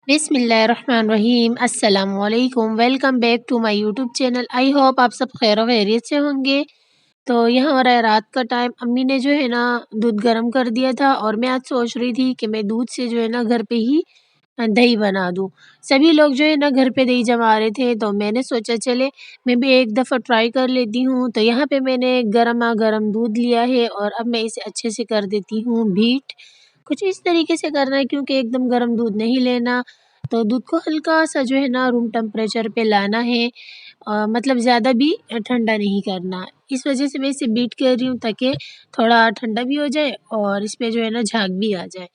बिस्मिल्लाहिर्रहमानिर्रहीम अस्सलामुअलैकुम। Welcome back to my YouTube channel. I hope आप सब खैर खैरियत से होंगे। तो यहाँ हो रहा है रात का टाइम। अम्मी ने जो है ना दूध गर्म कर दिया था और मैं आज सोच रही थी कि मैं दूध से जो है ना घर पे ही दही बना दूँ। सभी लोग जो है ना घर पे दही जमा रहे थे तो मैंने सोचा चले मैं भी एक दफ़ा ट्राई कर लेती हूँ। तो यहाँ पे मैंने गरमा गरम दूध लिया है और अब मैं इसे अच्छे से कर देती हूँ बीट। कुछ इस तरीके से करना है क्योंकि एकदम गर्म दूध नहीं लेना। तो दूध को हल्का-सा जो है ना रूम टेम्परेचर पे लाना है, मतलब ज़्यादा भी ठंडा नहीं करना। इस वजह से मैं इसे बीट कर रही हूँ ताकि थोड़ा ठंडा भी हो जाए और इसमें जो है ना झाग भी आ जाए।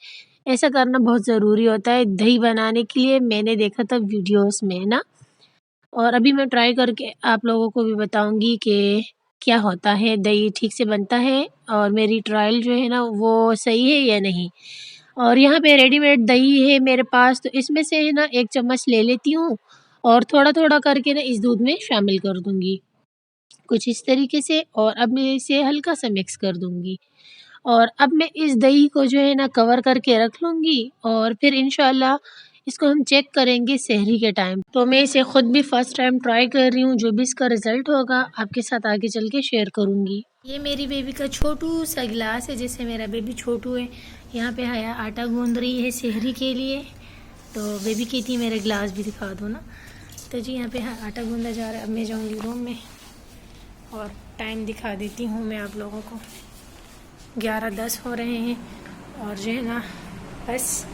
ऐसा करना बहुत ज़रूरी होता है दही बनाने के लिए, मैंने देखा था वीडियोज़ में ना। और अभी मैं ट्राई करके आप लोगों को भी बताऊँगी कि क्या होता है, दही ठीक से बनता है और मेरी ट्रायल जो है ना वो सही है या नहीं। और यहाँ पे रेडीमेड दही है मेरे पास, तो इसमें से है ना 1 चम्मच ले लेती हूँ और थोड़ा-थोड़ा करके ना इस दूध में शामिल कर दूँगी, कुछ इस तरीके से। और अब मैं इसे हल्का-सा मिक्स कर दूँगी और अब मैं इस दही को जो है ना कवर करके रख लूँगी और फिर इंशाल्लाह इसको हम चेक करेंगे सहरी के टाइम। तो मैं इसे खुद भी फर्स्ट टाइम ट्राई कर रही हूँ, जो भी इसका रिज़ल्ट होगा आपके साथ आगे चल के शेयर करूँगी। ये मेरी बेबी का छोटू सा गिलास है, जैसे मेरा बेबी छोटू है। यहाँ पे हया आटा गूंद रही है सहरी के लिए। तो बेबी कहती है मेरा गिलास भी दिखा दो ना। तो जी यहाँ पे आटा गूंदा जा रहा है। अब मैं जाऊँगी रूम में और टाइम दिखा देती हूँ मैं आप लोगों को। 11:10 हो रहे हैं और जो है ना बस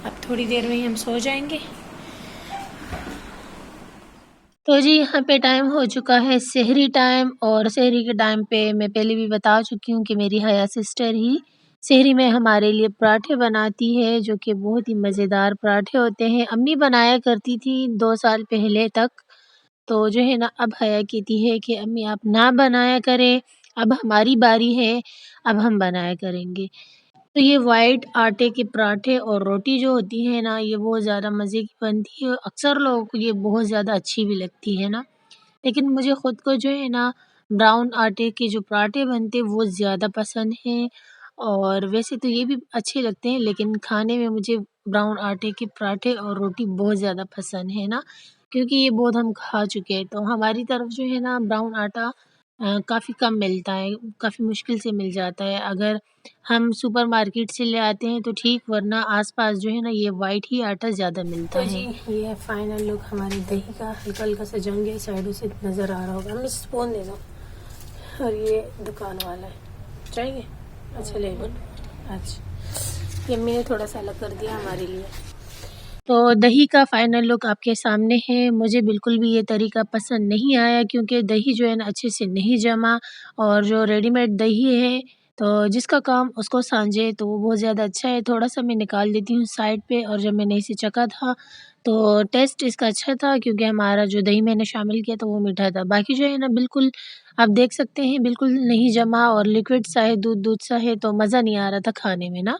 अब थोड़ी देर में ही हम सो जाएंगे। तो जी यहाँ पे टाइम हो चुका है सहरी टाइम, और सहरी के टाइम पे मैं पहले भी बता चुकी हूँ कि मेरी हया सिस्टर ही सहरी में हमारे लिए पराठे बनाती है, जो कि बहुत ही मज़ेदार पराठे होते हैं। अम्मी बनाया करती थी 2 साल पहले तक। तो जो है ना अब हया कहती है कि अम्मी आप ना बनाया करें, अब हमारी बारी है, अब हम बनाया करेंगे। तो ये वाइट आटे के पराठे और रोटी जो होती है ना, ये बहुत ज़्यादा मज़े की बनती है। अक्सर लोगों को ये बहुत ज़्यादा अच्छी भी लगती है ना, लेकिन मुझे ख़ुद को जो है ना ब्राउन आटे के जो पराठे बनते हैं वो ज़्यादा पसंद हैं। और वैसे तो ये भी अच्छे लगते हैं, लेकिन खाने में मुझे ब्राउन आटे के पराठे और रोटी बहुत ज़्यादा पसंद है ना, क्योंकि ये बहुत हम खा चुके हैं। तो हमारी तरफ जो है ना ब्राउन आटा काफ़ी कम मिलता है, काफ़ी मुश्किल से मिल जाता है। अगर हम सुपरमार्केट से ले आते हैं तो ठीक, वरना आस-पास जो है ना ये वाइट ही आटा ज़्यादा मिलता है। तो जी ये फाइनल लुक हमारी दही का हल्का-हल्का सा जंग साइडों से नज़र आ रहा होगा। हमें स्पून दे दो। और ये दुकान वाला है, चाहिए? अच्छा ले लो। अच्छा, ये मैंने थोड़ा सा अलग कर दिया हमारे लिए। तो दही का फाइनल लुक आपके सामने है। मुझे बिल्कुल भी ये तरीका पसंद नहीं आया, क्योंकि दही जो है ना अच्छे से नहीं जमा। और जो रेडीमेड दही है तो जिसका काम उसको सांझे, तो वो बहुत ज़्यादा अच्छा है। थोड़ा-सा मैं निकाल देती हूँ साइड पे। और जब मैंने इसे चखा था तो टेस्ट इसका अच्छा था, क्योंकि हमारा जो दही मैंने शामिल किया था वो मीठा था। बाकी जो है ना बिल्कुल आप देख सकते हैं बिल्कुल नहीं जमा और लिक्विड सा है, दूध-दूध सा है, तो मज़ा नहीं आ रहा था खाने में ना।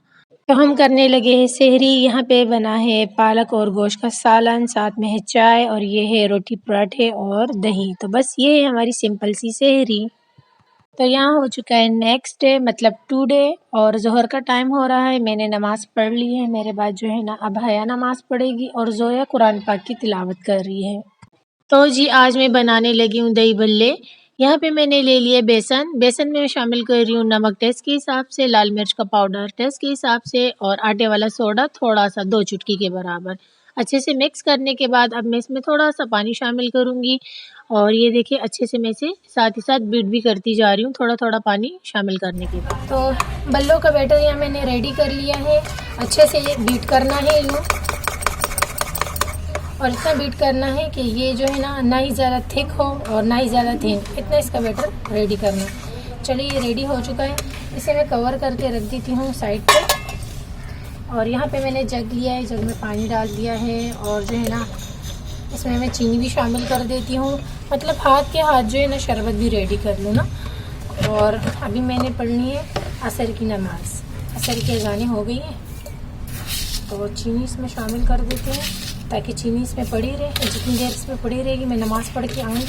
तो हम करने लगे हैं सहरी। यहाँ पे बना है पालक और गोश्त का सालन, साथ में है चाय और ये है रोटी पराठे और दही। तो बस ये है हमारी सिंपल सी सहरी। तो यहाँ हो चुका है नेक्स्ट डे, मतलब 2 डे, और ज़ोहर का टाइम हो रहा है। मैंने नमाज़ पढ़ ली है। मेरे बाद जो है ना अब हया नमाज़ पढ़ेगी और ज़ोया कुरान पाक की तिलावत कर रही है। तो जी आज मैं बनाने लगी हूँ दही भल्ले। यहाँ पे मैंने ले लिए बेसन में शामिल कर रही हूँ नमक टेस्ट के हिसाब से, लाल मिर्च का पाउडर टेस्ट के हिसाब से, और आटे वाला सोडा थोड़ा-सा 2 चुटकी के बराबर। अच्छे से मिक्स करने के बाद अब मैं इसमें थोड़ा-सा पानी शामिल करूँगी। और ये देखिए अच्छे से मैं इसे साथ ही साथ बीट भी करती जा रही हूँ, थोड़ा-थोड़ा पानी शामिल करने के बाद। तो बल्लों का बैटर यहाँ मैंने रेडी कर लिया है। अच्छे से ये बीट करना है यूँ, और इतना बीट करना है कि ये जो है ना ही ज़्यादा थिक हो और ना ही ज़्यादा थिन, इतना इसका बैटर रेडी करना है। चलिए ये रेडी हो चुका है। इसे मैं कवर करके रख देती हूँ साइड पे। और यहाँ पे मैंने जग लिया है, जग में पानी डाल दिया है। और जो है ना इसमें मैं चीनी भी शामिल कर देती हूँ, मतलब हाथ के हाथ जो है ना शरबत भी रेडी कर लूँ ना। और अभी मैंने पढ़नी है असर की नमाज़। असर की अज़ानें हो गई हैं, तो चीनी इसमें शामिल कर देते हैं ताकि चीनी इसमें पड़ी रहे। जितनी देर इसमें पड़ी रहेगी, मैं नमाज़ पढ़ के आऊँगी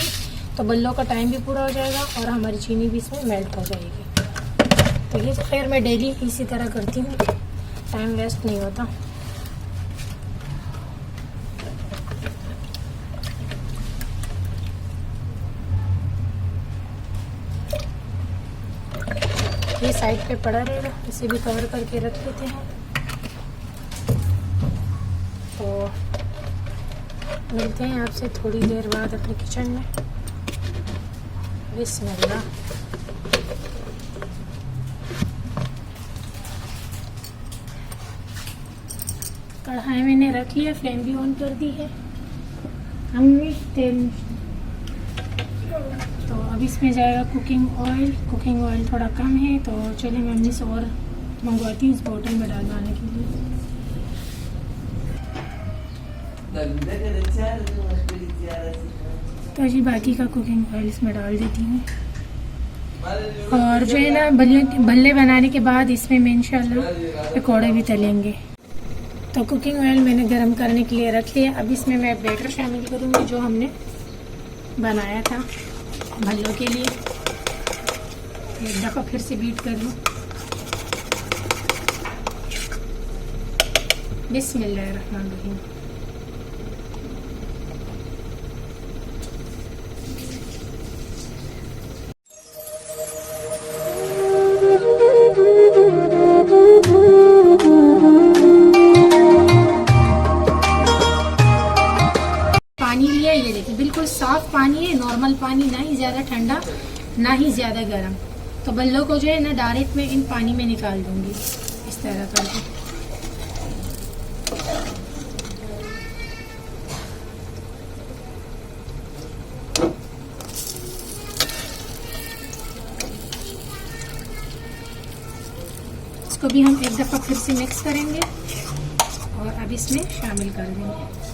तो बल्लों का टाइम भी पूरा हो जाएगा और हमारी चीनी भी इसमें मेल्ट हो जाएगी। तो ये तो खैर मैं डेली इसी तरह करती हूँ, टाइम वेस्ट नहीं होता। ये साइड पे पड़ा रहेगा, इसे भी कवर करके रख लेते हैं। तो मिलते हैं आपसे थोड़ी देर बाद अपने किचन में। बिस्मिल्लाह। कढ़ाई मैंने रख लिया, फ्लेम भी ऑन कर दी है हमने तेल। तो अब इसमें जाएगा कुकिंग ऑयल। कुकिंग ऑयल थोड़ा कम है तो चलिए मैं मम्मी से और मंगवाती हूँ इस बोतल में डालवाने के लिए। तो जी बाकी का कुकिंग ऑयल इसमें डाल देती हूँ। और जो है ना भल्ले बनाने के बाद इसमें मैं इंशाल्लाह पकौड़े भी तलेंगे। तो कुकिंग ऑयल मैंने गरम करने के लिए रख लिया। अब इसमें मैं बैटर शामिल करूँगी जो हमने बनाया था भल्लों के लिए। एक दफ़ा फिर से बीट कर लूँ। बिस्मिल्लाहिर्रहमानिर्रहीम। पानी लिया, ये देखिए बिल्कुल साफ पानी है, नॉर्मल पानी, ना ही ज़्यादा ठंडा ना ही ज़्यादा गर्म। तो बल्लों को जो है ना डायरेक्ट मैं इन पानी में निकाल दूंगी इस तरह करके। इसको भी हम एक दफ़ा फिर से मिक्स करेंगे और अब इसमें शामिल कर देंगे।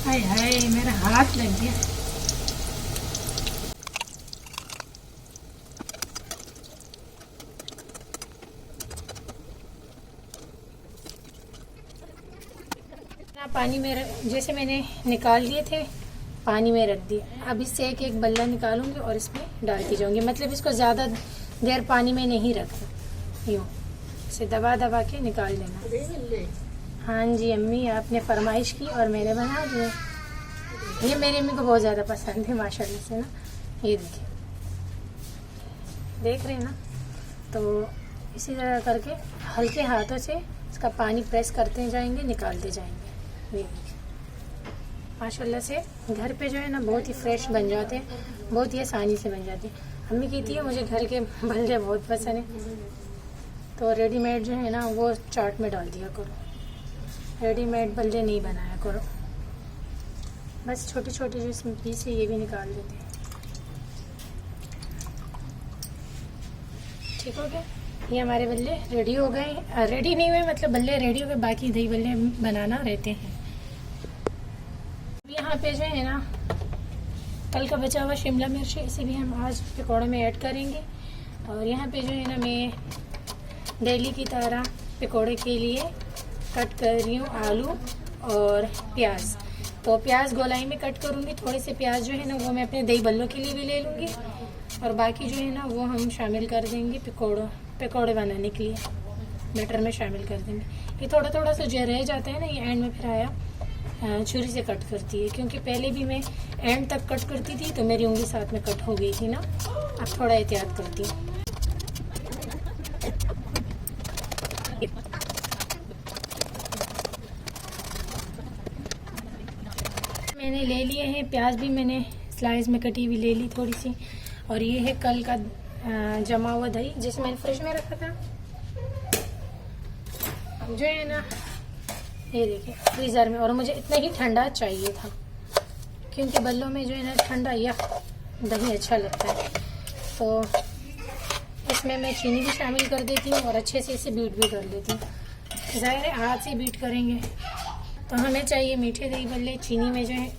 हाय हाय मेरा हाथ लग गया। पानी में जैसे मैंने निकाल लिए थे पानी में रख दिया। अब इससे एक एक बल्ला निकालूंगी और इसमें डालती जाऊंगी। मतलब इसको ज़्यादा देर पानी में नहीं रखना, यूँ इसे दबा दबा के निकाल देना। हाँ जी अम्मी, आपने फरमाइश की और मैंने बना दिया। ये मेरी अम्मी को बहुत ज़्यादा पसंद है माशाल्लाह से ना। ये देखिए, देख रहे हैं ना। तो इसी तरह करके हल्के हाथों से इसका पानी प्रेस करते जाएंगे, निकालते जाएंगे। ये देखिए माशाल्लाह से घर पे जो है ना बहुत ही फ्रेश बन जाते हैं, बहुत ही आसानी से बन जाते हैं। अम्मी कहती है मुझे घर के भल्ले बहुत पसंद है, तो रेडीमेड जो है ना वो चाट में डाल दिया करो, रेडीमेड बल्ले नहीं बनाया करो। बस छोटे छोटे जो इसमें पीस है ये भी निकाल देते हैं। ठीक हो गया, ये हमारे बल्ले रेडी हो गए। रेडी नहीं हुए मतलब बल्ले रेडी हो गए, बाकी दही बल्ले बनाना रहते हैं। यहाँ पे जो है ना कल का बचा हुआ शिमला मिर्च है, इसे भी हम आज पकौड़े में ऐड करेंगे। और यहाँ पे जो है ना मैं डेली की तरह पकौड़े के लिए कट कर रही हूँ आलू और प्याज। तो प्याज गोलाई में कट करूँगी। थोड़े से प्याज जो है ना वो मैं अपने दही बल्लों के लिए भी ले लूँगी और बाकी जो है ना वो हम शामिल कर देंगे पकौड़े बनाने के लिए बैटर में शामिल कर देंगे। ये थोड़ा थोड़ा सा जो रह जाता है ना, ये एंड में फिर आया छुरी से कट करती है, क्योंकि पहले भी मैं एंड तक कट करती थी तो मेरी उंगली साथ में कट हो गई थी ना। अब थोड़ा एहतियात करती हूँ। मैंने ले लिए हैं प्याज भी, मैंने स्लाइस में कटी हुई ले ली थोड़ी सी। और ये है कल का जमा हुआ दही जिसे मैंने फ्रिज में रखा था, जो है ना ये देखिए फ्रीज़र में। और मुझे इतना ही ठंडा चाहिए था क्योंकि बल्लों में जो है ना ठंडा या दही अच्छा लगता है। तो इसमें मैं चीनी भी शामिल कर देती हूँ और अच्छे से इसे बीट भी कर देती हूँ। ज़ाहिर है हाथ से बीट करेंगे तो हमें चाहिए मीठे दही बल्ले। चीनी में जो है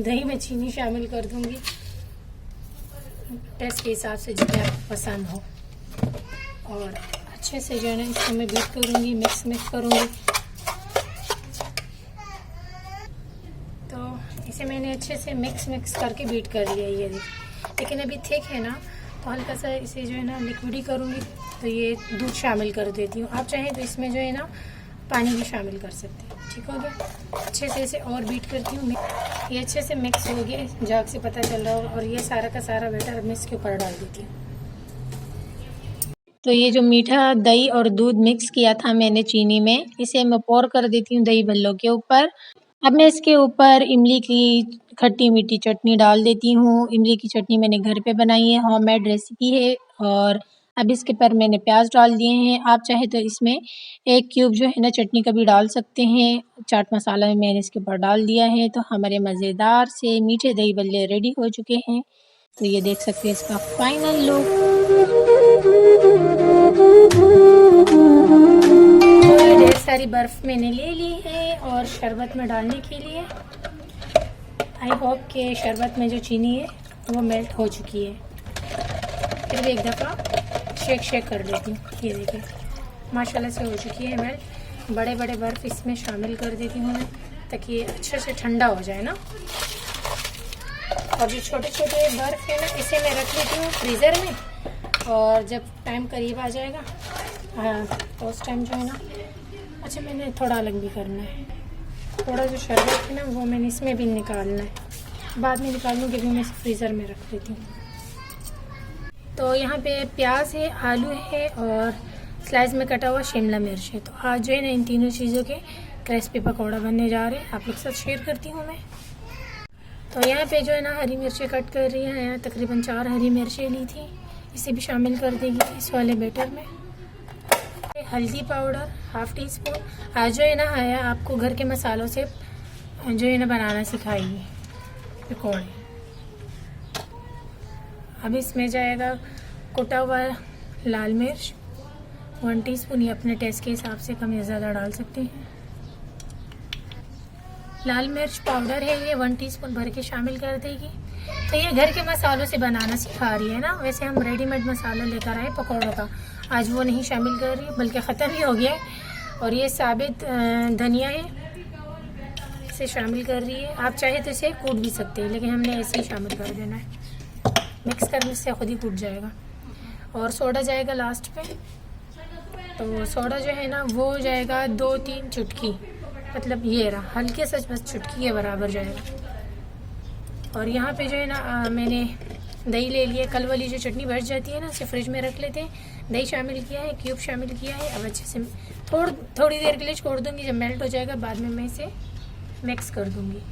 दही में चीनी शामिल कर दूँगी टेस्ट के हिसाब से जितना पसंद हो। और अच्छे से जो है ना इसको मैं बीट करूँगी, मिक्स करूँगी। तो इसे मैंने अच्छे से मिक्स करके बीट कर लिया ये लेकिन अभी थिक है ना, तो हल्का सा इसे जो है ना लिक्विड ही करूँगी। तो ये दूध शामिल कर देती हूँ। आप चाहें तो इसमें जो है ना पानी भी शामिल कर सकते हैं। ठीक हो गया। अच्छे से इसे और बीट करती हूँ। ये अच्छे से मिक्स हो गया, झाग से पता चल रहा होगा। और ये सारा का सारा बैटर मैं इसके ऊपर डाल देती हूँ। तो ये जो मीठा दही और दूध मिक्स किया था मैंने चीनी में, इसे मैं पोर कर देती हूँ दही बल्लों के ऊपर। अब मैं इसके ऊपर इमली की खट्टी मीठी चटनी डाल देती हूँ। इमली की चटनी मैंने घर पे बनाई है, होममेड रेसिपी है। और अब इसके पर मैंने प्याज डाल दिए हैं। आप चाहे तो इसमें 1 क्यूब जो है ना चटनी का भी डाल सकते हैं। चाट मसाला मैंने इसके ऊपर डाल दिया है। तो हमारे मज़ेदार से मीठे दही बल्ले रेडी हो चुके हैं। तो ये देख सकते हैं इसका फाइनल लुक। ढेर सारी बर्फ़ मैंने ले ली है और शरबत में डालने के लिए। आई होप कि शरबत में जो चीनी है वो मेल्ट हो चुकी है। फिर भी एक दफ़ा शेक कर देती हूँ। ये देखिए माशाल्लाह से हो चुकी है मेल्ट। बड़े बड़े बर्फ़ इसमें शामिल कर देती हूँ मैं, ताकि ये अच्छे से ठंडा हो जाए ना। और जो छोटे छोटे बर्फ़ है ना, इसे मैं रख लेती हूँ फ्रीज़र में। और जब टाइम करीब आ जाएगा तो उस टाइम जो है ना, अच्छा मैंने थोड़ा अलग भी करना है। थोड़ा जो शरबत है ना वो मैंने इसमें भी निकालना है, बाद में निकाल लूँगी, अभी मैं इसे फ्रीज़र में रख देती हूँ। तो यहाँ पे प्याज है, आलू है और स्लाइस में कटा हुआ शिमला मिर्च है। तो आज जो है ना इन तीनों चीज़ों के क्रिस्पी पकौड़ा बनने जा रहे हैं, आप लोग के साथ शेयर करती हूँ मैं। तो यहाँ पे जो है ना हरी मिर्चें कट कर रही हैं, तकरीबन 4 हरी मिर्चें ली थी, इसे भी शामिल कर देगी इस वाले बैटर में। हल्दी पाउडर हाफ टी स्पून। आज जो है ना आया आपको घर के मसालों से जो है ना बनाना सिखाएगी पकौड़े। अब इसमें जाएगा कुटा हुआ लाल मिर्च 1 टीस्पून, ये अपने टेस्ट के हिसाब से कम या ज़्यादा डाल सकते हैं। लाल मिर्च पाउडर है ये 1 टीस्पून भर के शामिल कर देगी। तो ये घर के मसालों से बनाना सिखा रही है ना, वैसे हम रेडीमेड मसाला लेकर आए पकौड़ों का, आज वो नहीं शामिल कर रही है, बल्कि ख़त्म ही हो गया है। और ये साबित धनिया है, इसे शामिल कर रही है। आप चाहे तो इसे कूट भी सकते हैं, लेकिन हमने ऐसे ही शामिल कर देना है, मिक्स करने से खुद ही कूट जाएगा। और सोडा जाएगा लास्ट पे। तो सोडा जो है ना वो जाएगा 2-3 चुटकी, मतलब ये रहा हल्के से बस चुटकी के बराबर जाएगा। और यहाँ पे जो है ना मैंने दही ले लिया। कल वाली जो चटनी बच जाती है ना, उसे फ्रिज में रख लेते हैं। दही शामिल किया है, क्यूब शामिल किया है। अब अच्छे से थोड़ी देर के लिए छोड़ दूँगी, जब मेल्ट हो जाएगा बाद में मैं इसे मिक्स कर दूँगी।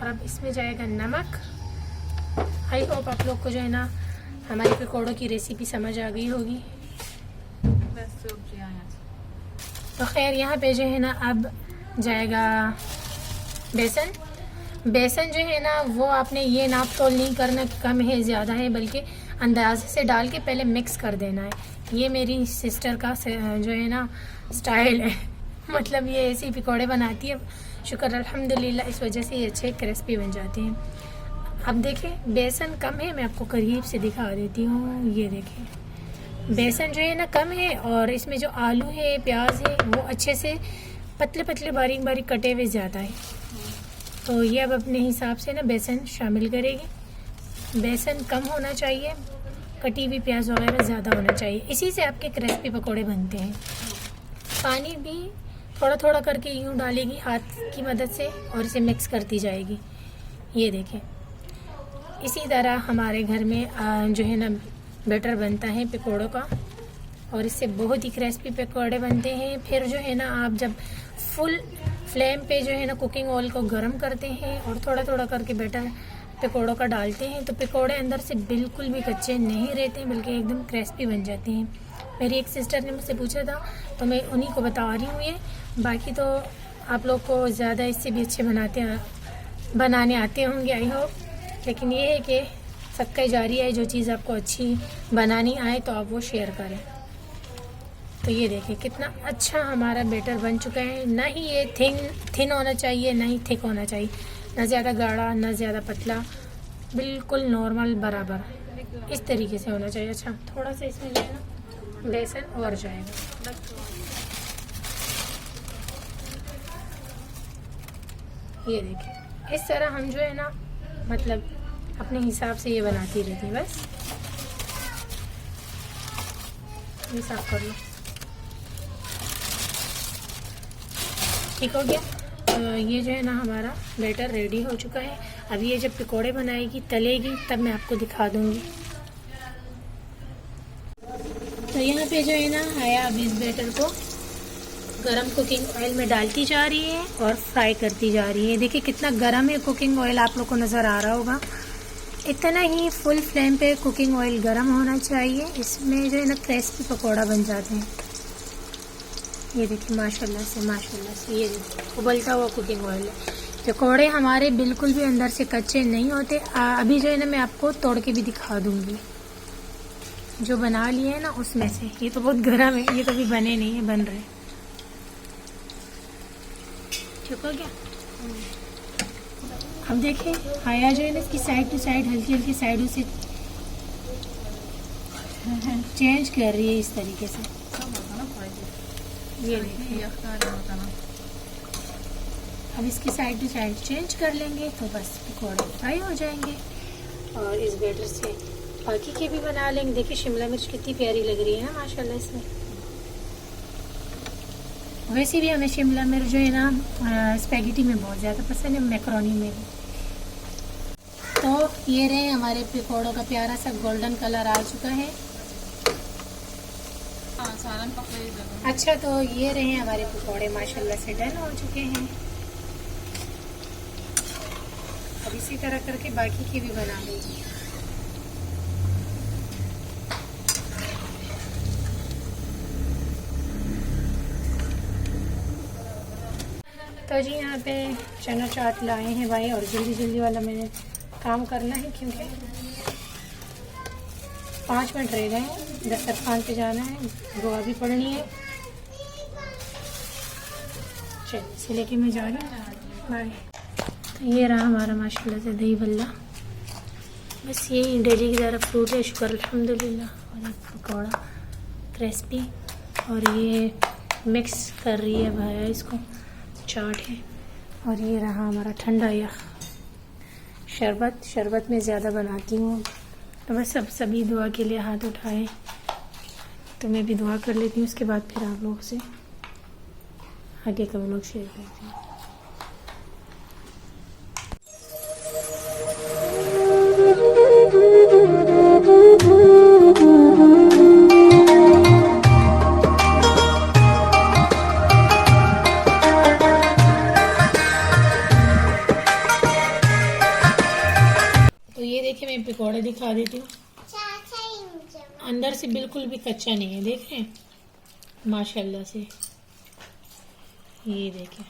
और अब इसमें जाएगा नमक। आई होप आप लोग को जो है ना हमारी पकौड़ों की रेसिपी समझ आ गई होगी। तो खैर यहाँ पे जो है ना अब जाएगा बेसन। बेसन जो है ना वो आपने ये नाप तोल नहीं करना कि कम है ज़्यादा है, बल्कि अंदाजे से डाल के पहले मिक्स कर देना है। ये मेरी सिस्टर का जो है ना स्टाइल है, मतलब ये ऐसे ही पकौड़े बनाती है, शुक्र अल्हम्दुलिल्लाह, इस वजह से ये अच्छे क्रिस्पी बन जाते हैं। अब देखें बेसन कम है, मैं आपको करीब से दिखा देती हूँ। ये देखें बेसन जो है ना कम है, और इसमें जो आलू है प्याज है वो अच्छे से पतले पतले बारीक बारीक कटे हुए ज़्यादा है। तो ये अब अपने हिसाब से ना बेसन शामिल करेगी। बेसन कम होना चाहिए, कटी हुई प्याज वगैरह ज़्यादा होना चाहिए, इसी से आपके क्रिस्पी पकोड़े बनते हैं। पानी भी थोड़ा थोड़ा करके यूँ डालेगी हाथ की मदद से और इसे मिक्स करती जाएगी। ये देखें इसी तरह हमारे घर में जो है ना बैटर बनता है पकोड़ों का, और इससे बहुत ही क्रिस्पी पकोड़े बनते हैं। फिर जो है ना आप जब फुल फ्लेम पे जो है ना कुकिंग ऑयल को गर्म करते हैं और थोड़ा थोड़ा करके बैटर पकोड़ों का डालते हैं, तो पकोड़े अंदर से बिल्कुल भी कच्चे नहीं रहते, बल्कि एकदम क्रिस्पी बन जाते हैं। मेरी एक सिस्टर ने मुझसे पूछा था, तो मैं उन्हीं को बता रही हूँ ये। बाकी तो आप लोग को ज़्यादा इससे भी अच्छे बनाने आते होंगे आई होप, लेकिन ये है कि सदका जारी है, जो चीज़ आपको अच्छी बनानी आए तो आप वो शेयर करें। तो ये देखिए कितना अच्छा हमारा बैटर बन चुका है। ना ही ये थिन होना चाहिए, ना ही थिक होना चाहिए, ना ज़्यादा गाढ़ा ना ज़्यादा पतला, बिल्कुल नॉर्मल बराबर इस तरीके से होना चाहिए। अच्छा थोड़ा सा इसमें जो है ना बेसन और जाएगा। ये देखिए इस तरह हम जो है ना मतलब अपने हिसाब से ये बनाती रहती है। बस ये साफ कर लो। ठीक हो गया। ये जो है ना हमारा बैटर रेडी हो चुका है। अब ये जब पकोड़े बनाएगी तलेगी तब मैं आपको दिखा दूँगी। तो यहाँ पे जो है ना हया अब इस बैटर को गरम कुकिंग ऑयल में डालती जा रही है और फ्राई करती जा रही है। देखिए कितना गरम है कुकिंग ऑयल, आप लोग को नज़र आ रहा होगा। इतना ही फुल फ्लेम पे कुकिंग ऑयल गरम होना चाहिए। इसमें जो है ना क्रिस्पी पकोड़ा बन जाते हैं। ये देखिए माशाल्लाह से ये देखिए उबलता हुआ कुकिंग ऑयल है। पकोड़े हमारे बिल्कुल भी अंदर से कच्चे नहीं होते। अभी जो है ना मैं आपको तोड़ के भी दिखा दूँगी जो बना लिए हैं ना उसमें से। ये तो बहुत गर्म है, ये तो अभी बने नहीं है, बन रहे हैं। ठीक हो गया। अब देखिए हाया जो है ना इसकी साइड टू साइड हल्की हल्की साइडों से चेंज कर रही है इस तरीके से। ये देखिए अब इसकी साइड टू साइड चेंज कर लेंगे तो बस पकौड़े फ्राई हो जाएंगे। और इस बैटर से बाकी के भी बना लेंगे। देखिए शिमला मिर्च कितनी प्यारी लग रही है ना माशाल्लाह इसमें। वैसे भी हमें शिमला मिर्च जो है ना स्पैगेटी में बहुत ज़्यादा पसंद है, मैकरोनी में भी। तो ये रहे हमारे पकौड़ों का प्यारा सा गोल्डन कलर आ चुका है। अच्छा तो ये रहे हमारे पकौड़े माशाल्लाह से डन हो चुके हैं। अब इसी तरह करके बाकी की भी बना लेंगे। तो जी यहाँ पे चना चाट लाए हैं भाई, और जल्दी जल्दी वाला मैंने काम करना है क्योंकि 5 मिनट रह गए हैं। दस्तरखान पे जाना है, दुआ भी पढ़नी है। चलिए इसे लेके मैं जा रही हूँ, बाय। तो ये रहा हमारा माशाल्लाह से दही भल्ला। बस यही डेली की तरह फ्रूट है, शुक्र अल्हम्दुलिल्लाह। और एक पकौड़ा क्रिस्पी, और ये मिक्स कर रही है भाई इसको, चाट है। और ये रहा हमारा ठंडा या शरबत में ज़्यादा बनाती हूँ। तो बस सब सभी दुआ के लिए हाथ उठाए, तो मैं भी दुआ कर लेती हूँ। उसके बाद फिर आप लोग से आगे का व्लॉग शेयर करती हूँ। तो ये देखिए मैं पकौड़े दिखा देती हूँ। अंदर से बिल्कुल भी कच्चा नहीं है, देख रहे हैं माशाल्लाह से। ये देखिए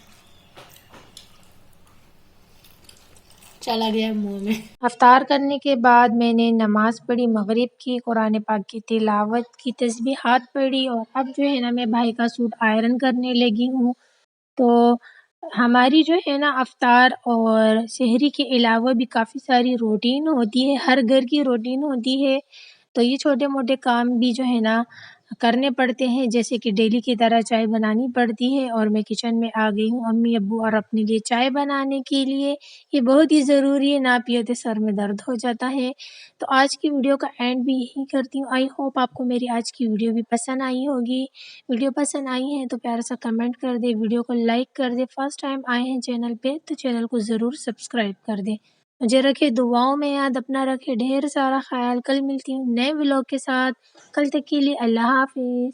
चला गया मुंह में। अफ्तार करने के बाद मैंने नमाज पढ़ी मगरिब की, कुरान पाक की तिलावत की, तस्बीहात पढ़ी, और अब जो है ना मैं भाई का सूट आयरन करने लगी हूँ। तो हमारी जो है ना अफ्तार और सहरी के अलावा भी काफ़ी सारी रूटीन होती है, हर घर की रूटीन होती है। तो ये छोटे मोटे काम भी जो है ना करने पड़ते हैं, जैसे कि डेली की तरह चाय बनानी पड़ती है। और मैं किचन में आ गई हूँ अम्मी अब्बू और अपने लिए चाय बनाने के लिए। ये बहुत ही ज़रूरी है, ना पिए तो सर में दर्द हो जाता है। तो आज की वीडियो का एंड भी यही करती हूँ। आई होप आपको मेरी आज की वीडियो भी पसंद आई होगी। वीडियो पसंद आई है तो प्यारा सा कमेंट कर दे, वीडियो को लाइक कर दे। फर्स्ट टाइम आए हैं चैनल पे तो चैनल को ज़रूर सब्सक्राइब कर दे। मुझे रखे दुआओं में याद, अपना रखे ढेर सारा ख्याल। कल मिलती हूँ नए व्लॉग के साथ, कल तक के लिए अल्लाह हाफिज़।